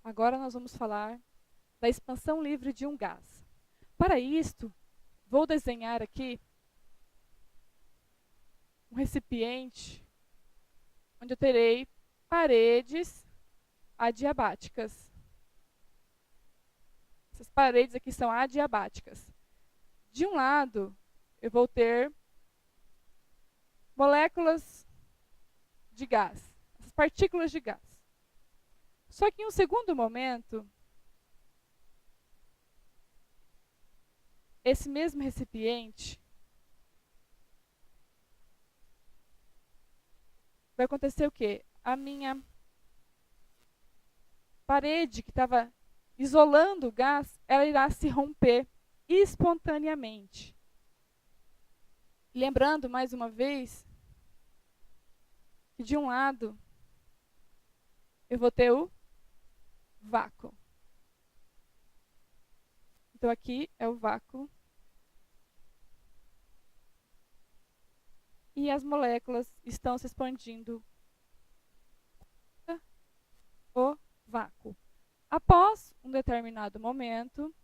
Agora nós vamos falar da expansão livre de um gás. Para isto, vou desenhar aqui um recipiente onde eu terei paredes adiabáticas. Essas paredes aqui são adiabáticas. De um lado, eu vou ter moléculas de gás, essas partículas de gás. Só que em um segundo momento, esse mesmo recipiente vai acontecer o quê? A minha parede que estava isolando o gás, ela irá se romper espontaneamente. Lembrando, mais uma vez, que de um lado eu vou ter o vácuo. Então aqui é o vácuo. E as moléculas estão se expandindo o vácuo. Após um determinado momento,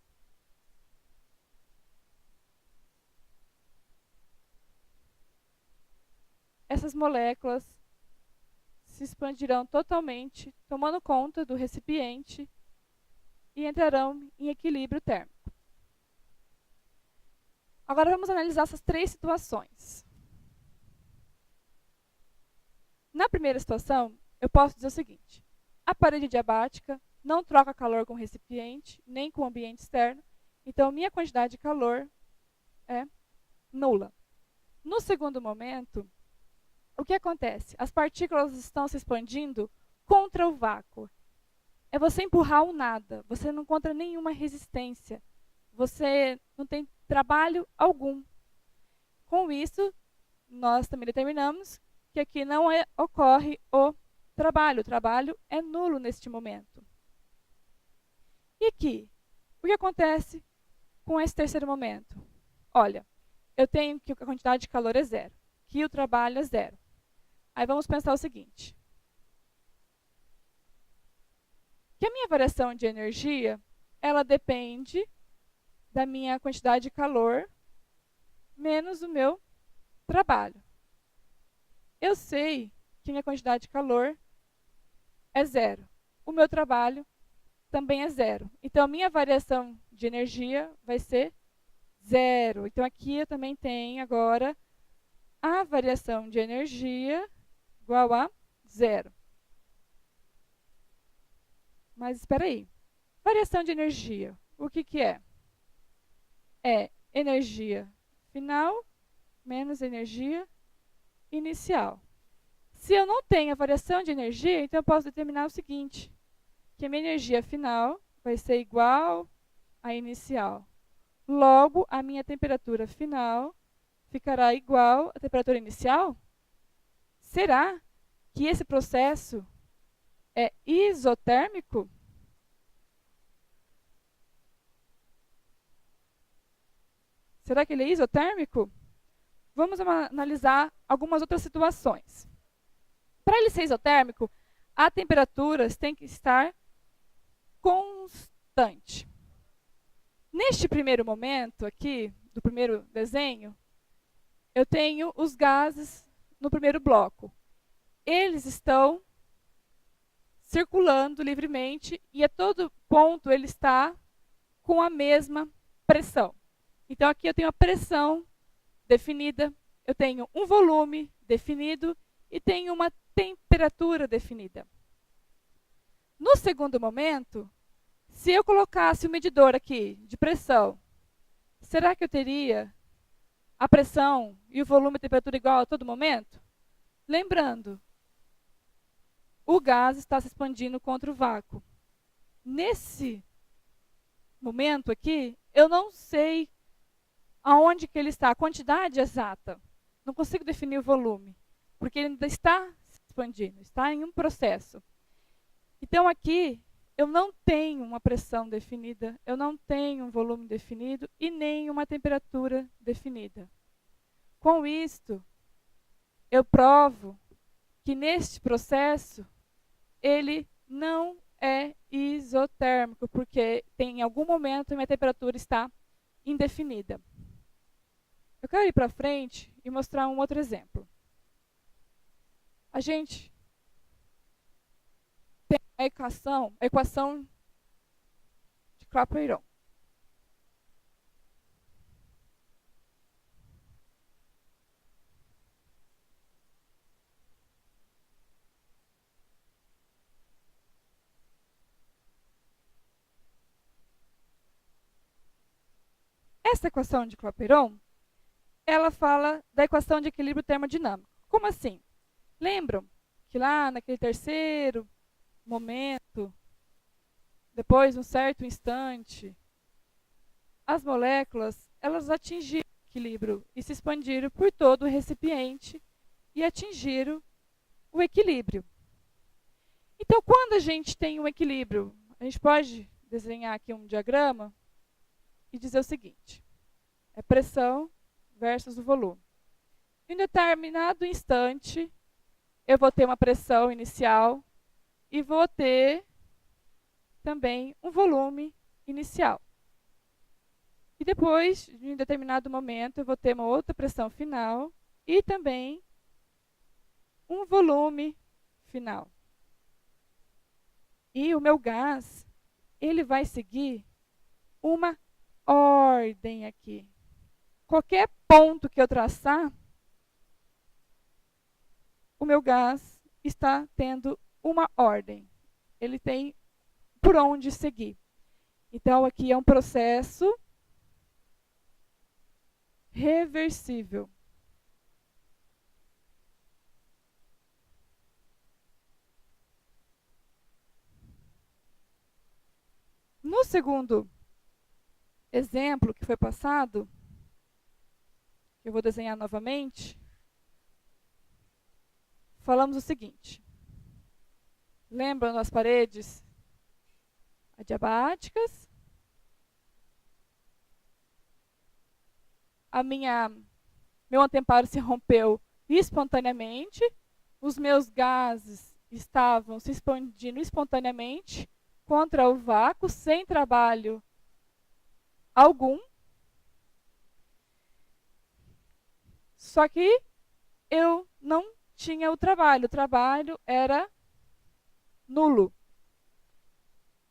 essas moléculas se expandirão totalmente, tomando conta do recipiente e entrarão em equilíbrio térmico. Agora vamos analisar essas três situações. Na primeira situação, eu posso dizer o seguinte: a parede adiabática não troca calor com o recipiente, nem com o ambiente externo, então minha quantidade de calor é nula. No segundo momento, o que acontece? As partículas estão se expandindo contra o vácuo. É você empurrar um nada, você não encontra nenhuma resistência, você não tem trabalho algum. Com isso, nós também determinamos que aqui não ocorre o trabalho é nulo neste momento. E aqui, o que acontece com esse terceiro momento? Olha, eu tenho que a quantidade de calor é zero, que o trabalho é zero. Aí vamos pensar o seguinte: que a minha variação de energia, ela depende da minha quantidade de calor menos o meu trabalho. Eu sei que minha quantidade de calor é zero. O meu trabalho também é zero. Então, a minha variação de energia vai ser zero. Então, aqui eu também tenho agora a variação de energia igual a zero. Mas espera aí. Variação de energia, o que é? É energia final menos energia inicial. Se eu não tenho a variação de energia, então eu posso determinar o seguinte: que a minha energia final vai ser igual à inicial. Logo, a minha temperatura final ficará igual à temperatura inicial? Será que esse processo é isotérmico? Será que ele é isotérmico? Vamos analisar algumas outras situações. Para ele ser isotérmico, a temperatura tem que estar constante. Neste primeiro momento aqui, do primeiro desenho, eu tenho os gases no primeiro bloco. Eles estão circulando livremente e a todo ponto ele está com a mesma pressão. Então aqui eu tenho a pressão definida, eu tenho um volume definido e tenho uma temperatura definida. No segundo momento, se eu colocasse o medidor aqui de pressão, será que eu teria a pressão e o volume e a temperatura igual a todo momento? Lembrando, o gás está se expandindo contra o vácuo. Nesse momento aqui, eu não sei aonde que ele está, a quantidade exata. Não consigo definir o volume, porque ele ainda está se expandindo, está em um processo. Então aqui, eu não tenho uma pressão definida, eu não tenho um volume definido e nem uma temperatura definida. Com isto, eu provo que neste processo, ele não é isotérmico, porque em algum momento a minha temperatura está indefinida. Eu quero ir para frente e mostrar um outro exemplo. A gente tem a equação de Clapeyron. Essa equação de Clapeyron, ela fala da equação de equilíbrio termodinâmico. Como assim? Lembram que lá naquele terceiro momento, depois de um certo instante, as moléculas elas atingiram o equilíbrio e se expandiram por todo o recipiente e atingiram o equilíbrio. Então, quando a gente tem um equilíbrio, a gente pode desenhar aqui um diagrama e dizer o seguinte: é pressão versus o volume. Em um determinado instante, eu vou ter uma pressão inicial e vou ter também um volume inicial. E depois, em um determinado momento, eu vou ter uma outra pressão final e também um volume final. E o meu gás, ele vai seguir uma ordem aqui. Qualquer ponto que eu traçar, o meu gás está tendo uma ordem. Ele tem por onde seguir. Então, aqui é um processo reversível. No segundo exemplo que foi passado, que eu vou desenhar novamente, falamos o seguinte. Lembram das paredes adiabáticas? Meu anteparo se rompeu espontaneamente, os meus gases estavam se expandindo espontaneamente contra o vácuo, sem trabalho algum. Só que eu não tinha o trabalho era nulo.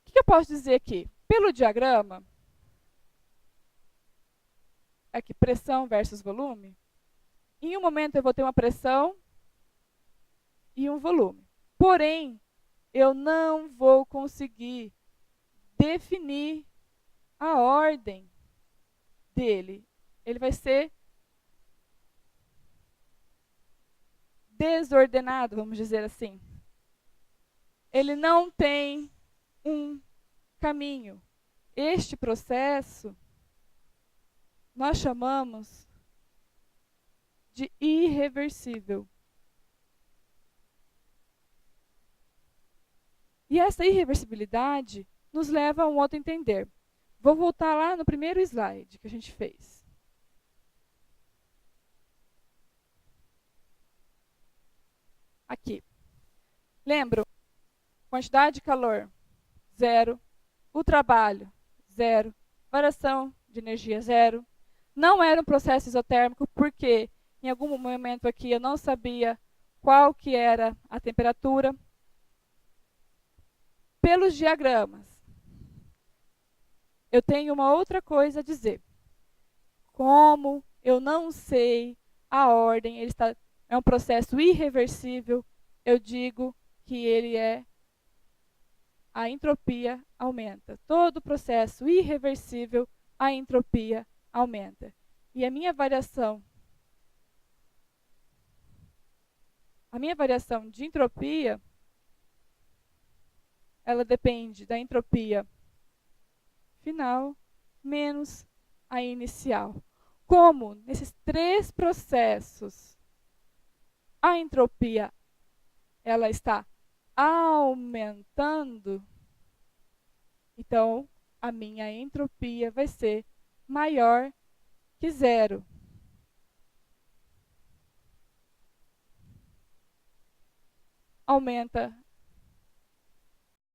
O que eu posso dizer aqui? Pelo diagrama, aqui pressão versus volume, em um momento eu vou ter uma pressão e um volume. Porém, eu não vou conseguir definir a ordem dele. Ele vai ser desordenado, vamos dizer assim. Ele não tem um caminho. Este processo nós chamamos de irreversível. E essa irreversibilidade nos leva a um outro entender. Vou voltar lá no primeiro slide que a gente fez. Aqui. Lembram? Quantidade de calor, 0. O trabalho, 0. Variação de energia, 0. Não era um processo isotérmico porque em algum momento aqui eu não sabia qual que era a temperatura. Pelos diagramas, eu tenho uma outra coisa a dizer. Como eu não sei a ordem, é um processo irreversível, eu digo que a entropia aumenta. Todo processo irreversível, a entropia aumenta. E a minha variação de entropia, ela depende da entropia final menos a inicial. Como nesses três processos a entropia ela está aumentando, então a minha entropia vai ser maior que 0. Aumenta